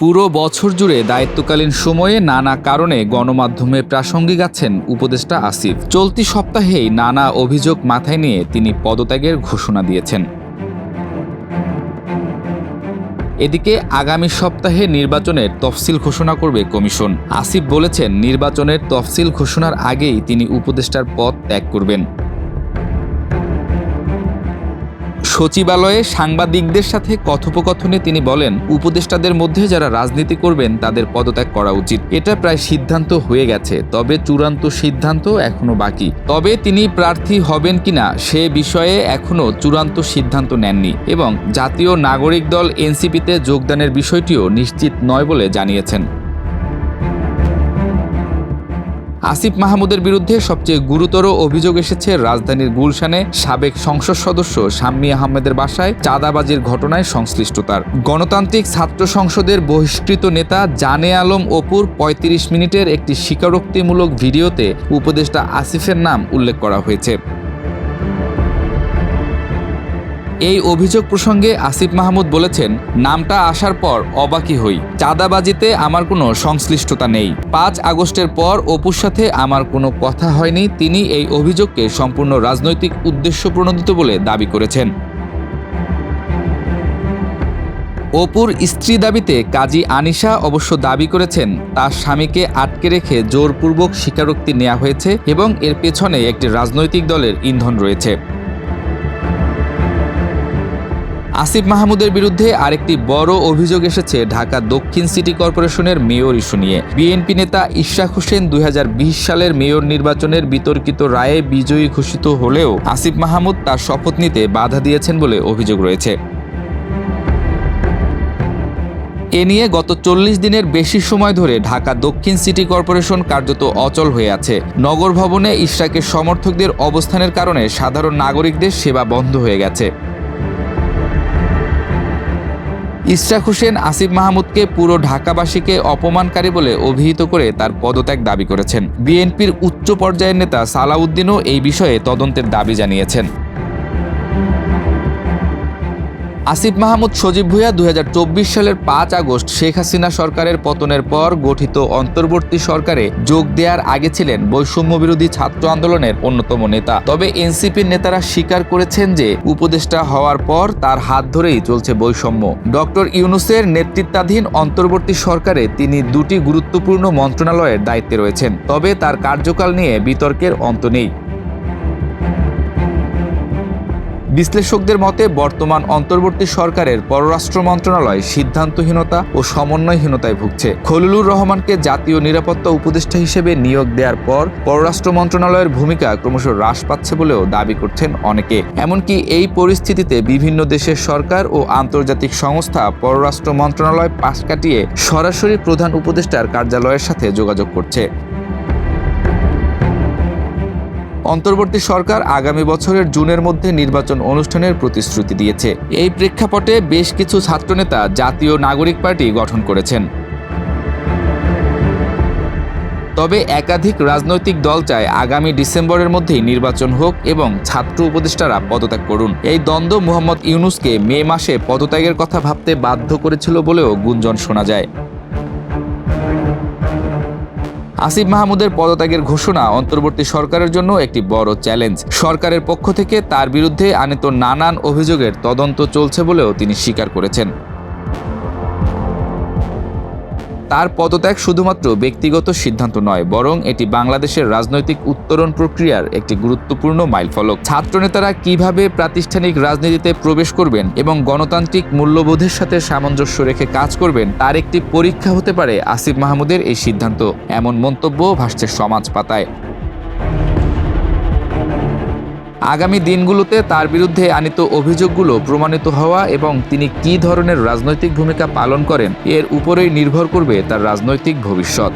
পুরো বছর জুড়ে দায়িত্বকালীন সময়ে নানা কারণে গণমাধ্যমে প্রাসঙ্গিক আছেন উপদেষ্টা আসিফ। চলতি সপ্তাহেই নানা অভিযোগ মাথায় নিয়ে তিনি পদত্যাগের ঘোষণা দিয়েছেন। এদিকে আগামী সপ্তাহে নির্বাচনের তফসিল ঘোষণা করবে কমিশন। আসিফ বলেছেন, নির্বাচনের তফসিল ঘোষণার আগেই তিনি উপদেষ্টার পদ ত্যাগ করবেন। সচিবালয়ে সাংবাদিকদের সাথে কথোপকথনে তিনি বলেন, উপদেষ্টাদের মধ্যে যারা রাজনীতি করবেন তাদের পদত্যাগ করা উচিত। এটা প্রায় সিদ্ধান্ত হয়ে গেছে, তবে চূড়ান্ত সিদ্ধান্ত এখনো বাকি। তবে তিনি প্রার্থী হবেন কিনা সে বিষয়ে এখনো চূড়ান্ত সিদ্ধান্ত নেননি এবং জাতীয় নাগরিক দল এনসিপিতে যোগদানের বিষয়টিও নিশ্চিত নয় বলে জানিয়েছেন। আসিফ মাহমুদের বিরুদ্ধে সবচেয়ে গুরুতর অভিযোগ এসেছে রাজধানীর গুলশানে সাবেক সংসদ সদস্য শাম্মী আহমেদের বাসায় চাঁদাবাজির ঘটনায় সংশ্লিষ্টতার। গণতান্ত্রিক ছাত্র সংসদের বহিষ্কৃত নেতা জানে আলম অপুর ৩৫ মিনিটের একটি স্বীকারোক্তিমূলক ভিডিওতে উপদেষ্টা আসিফের নাম উল্লেখ করা হয়েছে। এই অভিযোগ প্রসঙ্গে আসিফ মাহমুদ বলেছেন, নামটা আসার পর অবাকই হই। চাঁদাবাজিতে আমার কোনো সংশ্লিষ্টতা নেই। ৫ আগস্টের পর অপুর সাথে আমার কোনো কথা হয়নি। তিনি এই অভিযোগকে সম্পূর্ণ রাজনৈতিক উদ্দেশ্য প্রণোদিত বলে দাবি করেছেন। অপুর স্ত্রী দাবিতে কাজী আনিশা অবশ্য দাবি করেছেন, তার স্বামীকে আটকে রেখে জোরপূর্বক স্বীকারোক্তি নেওয়া হয়েছে এবং এর পেছনে একটি রাজনৈতিক দলের ইন্ধন রয়েছে। আসিফ মাহমুদের বিরুদ্ধে আরেকটি বড় অভিযোগ এসেছে ঢাকা দক্ষিণ সিটি কর্পোরেশনের মেয়র ইস্যু নিয়ে। বিএনপি নেতা ইশরাক হোসেন ২০২০ সালের মেয়র নির্বাচনের বিতর্কিত রায়ে বিজয়ী ঘোষিত হলেও আসিফ মাহমুদ তার শপথ নিতে বাধা দিয়েছেন বলে অভিযোগ রয়েছে। এ নিয়ে গত ৪০ দিনের বেশি সময় ধরে ঢাকা দক্ষিণ সিটি কর্পোরেশন কার্যত অচল হয়ে আছে। নগর ভবনে ইশরাকের সমর্থকদের অবস্থানের কারণে সাধারণ নাগরিকদের সেবা বন্ধ হয়ে গেছে। ইশরাক হোসেন আসিফ মাহমুদকে পুরো ঢাকাবাসীকে অপমানকারী বলে অভিহিত করে তার পদত্যাগ দাবি করেছেন। বিএনপির উচ্চ পর্যায়ের নেতা সালাউদ্দিনও এই বিষয়ে তদন্তের দাবি জানিয়েছেন। আসিফ মাহমুদ সজীব ভুঁইয়া ২০২৪ সালের ৫ আগস্ট শেখ হাসিনা সরকারের পতনের পর গঠিত অন্তর্বর্তী সরকারে যোগ দেওয়ার আগে ছিলেন বৈষম্য বিরোধী ছাত্র আন্দোলনের অন্যতম নেতা। তবে এনসিপির নেতারা স্বীকার করেছেন যে উপদেষ্টা হওয়ার পর তার হাত ধরেই চলছে বৈষম্য। ডক্টর ইউনূসের নেতৃত্বাধীন অন্তর্বর্তী সরকারে তিনি দুটি গুরুত্বপূর্ণ মন্ত্রণালয়ের দায়িত্বে রয়েছেন, তবে তার কার্যকাল নিয়ে বিতর্কের অন্ত নেই। বিশ্লেষকদের মতে বর্তমান অন্তর্বর্তী সরকারের পররাষ্ট্র মন্ত্রণালয় সিদ্ধান্তহীনতা ও সমন্বয়হীনতায় ভুগছে। খলিলুর রহমানকে জাতীয় নিরাপত্তা উপদেষ্টা হিসেবে নিয়োগ দেওয়ার পর পররাষ্ট্র মন্ত্রণালয়ের ভূমিকা ক্রমশ হ্রাস পাচ্ছে বলেও দাবি করছেন অনেকে। এমনকি এই পরিস্থিতিতে বিভিন্ন দেশের সরকার ও আন্তর্জাতিক সংস্থা পররাষ্ট্র মন্ত্রণালয় পাশ কাটিয়ে সরাসরি প্রধান উপদেষ্টার কার্যালয়ের সাথে যোগাযোগ করছে। অন্তর্বর্তী সরকার আগামী বছরের জুনের মধ্যে নির্বাচন অনুষ্ঠানের প্রতিশ্রুতি দিয়েছে। এই প্রেক্ষাপটে বেশ কিছু ছাত্রনেতা জাতীয় নাগরিক পার্টি গঠন করেছেন। তবে একাধিক রাজনৈতিক দল চায় আগামী ডিসেম্বরের মধ্যেই নির্বাচন হোক এবং ছাত্র উপদেষ্টারা পদত্যাগ করুন। এই দ্বন্দ্ব মোহাম্মদ ইউনূসকে মে মাসে পদত্যাগের কথা ভাবতে বাধ্য করেছিল বলেও গুঞ্জন শোনা যায়। আসিফ মাহমুদের পদত্যাগের ঘোষণা অন্তর্বর্তী সরকারের জন্য একটি বড় চ্যালেঞ্জ। সরকারের পক্ষ থেকে তার বিরুদ্ধে আনীত নানান অভিযোগের তদন্ত চলছে বলেও তিনি স্বীকার করেছেন। তার পদত্যাগ শুধুমাত্র ব্যক্তিগত সিদ্ধান্ত নয়, বরং এটি বাংলাদেশের রাজনৈতিক উত্তরণ প্রক্রিয়ার একটি গুরুত্বপূর্ণ মাইলফলক। ছাত্রনেতারা কিভাবে প্রাতিষ্ঠানিক রাজনীতিতে প্রবেশ করবেন এবং গণতান্ত্রিক মূল্যবোধের সাথে সামঞ্জস্য রেখে কাজ করবেন তার একটি পরীক্ষা হতে পারে আসিফ মাহমুদের এই সিদ্ধান্ত। এমন মন্তব্য ভাসছে সমাজ পাতায়। আগামী দিনগুলোতে তার বিরুদ্ধে আনীত অভিযোগগুলো প্রমাণিত হওয়া এবং তিনি কী ধরনের রাজনৈতিক ভূমিকা পালন করেন এর উপরেই নির্ভর করবে তার রাজনৈতিক ভবিষ্যৎ।